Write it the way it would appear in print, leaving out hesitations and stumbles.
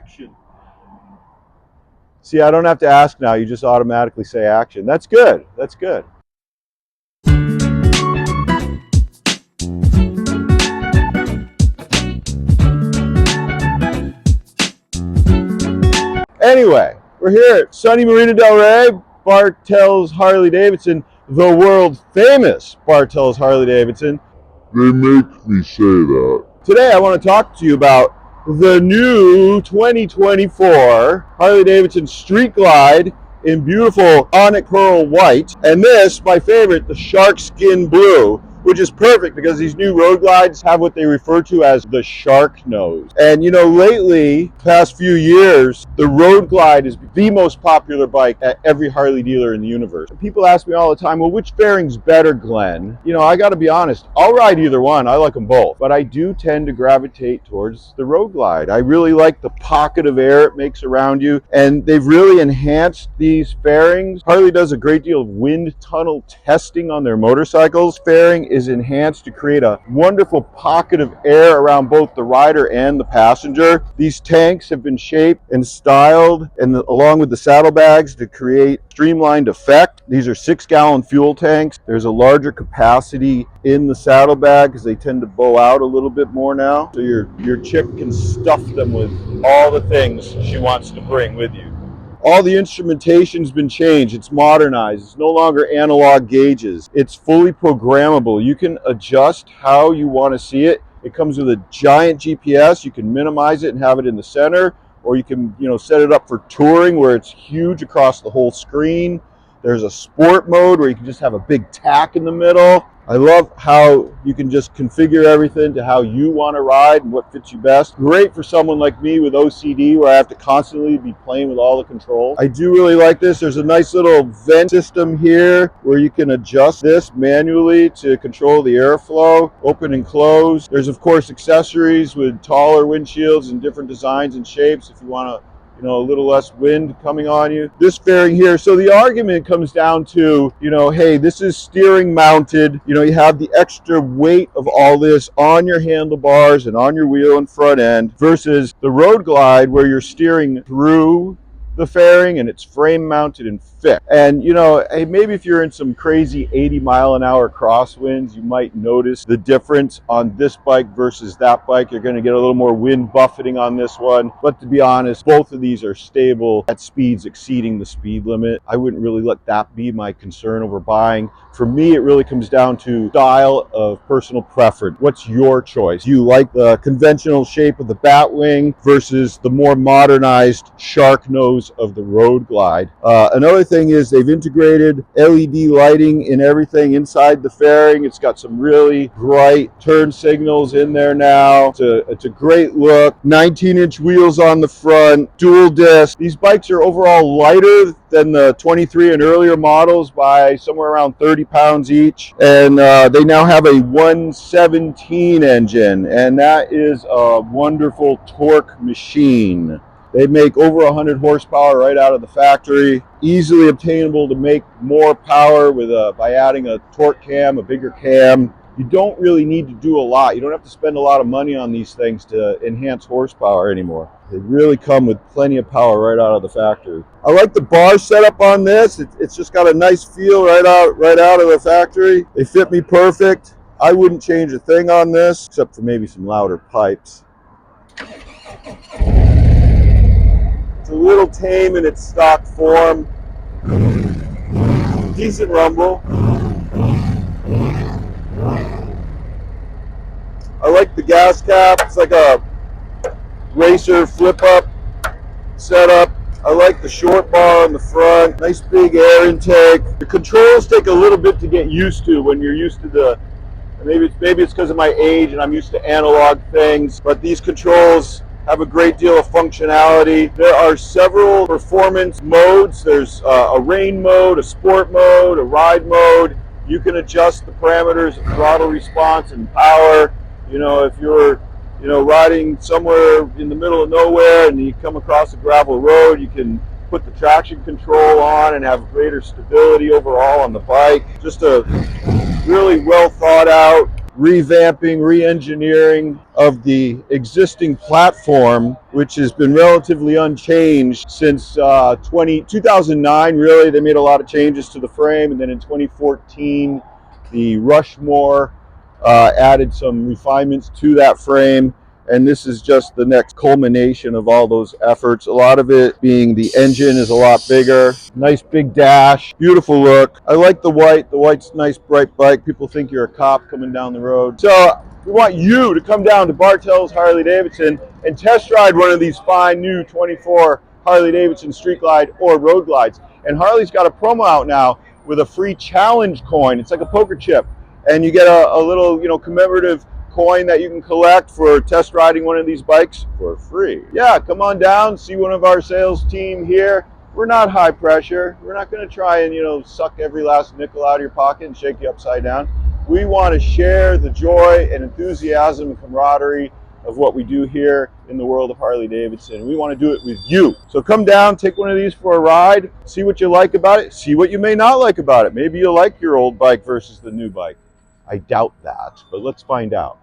action. See, I don't have to ask now. You just automatically say action. That's good. That's good. Anyway, we're here at sunny Marina Del Rey, Bartels Harley-Davidson, the world famous Bartels Harley-Davidson. They make me say that. Today I want to talk to you about the new 2024 Harley-Davidson Street Glide in beautiful onyx pearl white. And this, my favorite, the shark skin blue, which is perfect because these new road glides have what they refer to as the Sharknose. And you know, lately, past few years, the road glide is the most popular bike at every Harley dealer in the universe. People ask me all the time, well, which fairing's better, Glenn? You know, I gotta be honest, I'll ride either one. I like them both. But I do tend to gravitate towards the road glide. I really like the pocket of air it makes around you. And they've really enhanced these fairings. Harley does a great deal of wind tunnel testing on their motorcycles. Fairing is enhanced to create a wonderful pocket of air around both the rider and the passenger. These tanks have been shaped and styled and along with the saddlebags to create streamlined effect. These are 6-gallon fuel tanks. There's a larger capacity in the saddlebag because they tend to bow out a little bit more now. So your chick can stuff them with all the things she wants to bring with you. All the instrumentation's been changed. It's modernized. It's no longer analog gauges. It's fully programmable. You can adjust how you want to see it. It comes with a giant GPS. You can minimize it and have it in the center, or you can, set it up for touring where it's huge across the whole screen. There's a sport mode where you can just have a big tack in the middle. I love how you can just configure everything to how you want to ride and what fits you best. Great for someone like me with OCD where I have to constantly be playing with all the controls. I do really like this. There's a nice little vent system here where you can adjust this manually to control the airflow, open and close. There's of course accessories with taller windshields and different designs and shapes if you want to a little less wind coming on you. This fairing here, so the argument comes down to, hey, this is steering mounted. You have the extra weight of all this on your handlebars and on your wheel and front end versus the road glide where you're steering through the fairing and it's frame mounted and fixed. And hey, maybe if you're in some crazy 80-mile-an-hour crosswinds, you might notice the difference on this bike versus that bike. You're going to get a little more wind buffeting on this one. But to be honest, both of these are stable at speeds exceeding the speed limit. I wouldn't really let that be my concern over buying. For me, it really comes down to style of personal preference. What's your choice? Do you like the conventional shape of the Batwing versus the more modernized Sharknose of the road glide? Another thing is they've integrated LED lighting in everything inside the fairing. It's got some really bright turn signals in there now. It's a great look. 19-inch wheels on the front, dual disc. These bikes are overall lighter than the 23 and earlier models by somewhere around 30 pounds each. And they now have a 117 engine, and that is a wonderful torque machine. They make over 100 horsepower right out of the factory. Easily obtainable to make more power with by adding a torque cam, a bigger cam. You don't really need to do a lot. You don't have to spend a lot of money on these things to enhance horsepower anymore. They really come with plenty of power right out of the factory. I like the bar setup on this. It's just got a nice feel right out of the factory. They fit me perfect. I wouldn't change a thing on this, except for maybe some louder pipes. It's a little tame in its stock form. Decent rumble. I like the gas cap. It's like a racer flip-up setup. I like the short bar on the front. Nice big air intake. The controls take a little bit to get used to when you're used to the, maybe it's because of my age and I'm used to analog things, but these controls have a great deal of functionality. There are several performance modes. There's a rain mode, a sport mode, a ride mode. You can adjust the parameters of throttle response and power. If you're riding somewhere in the middle of nowhere and you come across a gravel road, you can put the traction control on and have greater stability overall on the bike. Just a really well thought out revamping, re-engineering of the existing platform, which has been relatively unchanged since 2009. Really, they made a lot of changes to the frame, and then in 2014, the Rushmore added some refinements to that frame. And this is just the next culmination of all those efforts. A lot of it being the engine is a lot bigger, nice big dash, beautiful look. I like the white. The white's a nice bright bike. People think you're a cop coming down the road. So we want you to come down to Bartell's Harley-Davidson and test ride one of these fine new 24 Harley-Davidson Street Glide or Road Glides. And Harley's got a promo out now with a free challenge coin. It's like a poker chip. And you get a little, commemorative coin that you can collect for test riding one of these bikes for free. Yeah, come on down, see one of our sales team here. We're not high pressure. We're not going to try and, suck every last nickel out of your pocket and shake you upside down. We want to share the joy and enthusiasm and camaraderie of what we do here in the world of Harley-Davidson. We want to do it with you. So come down, take one of these for a ride, see what you like about it, see what you may not like about it. Maybe you like your old bike versus the new bike. I doubt that, but let's find out.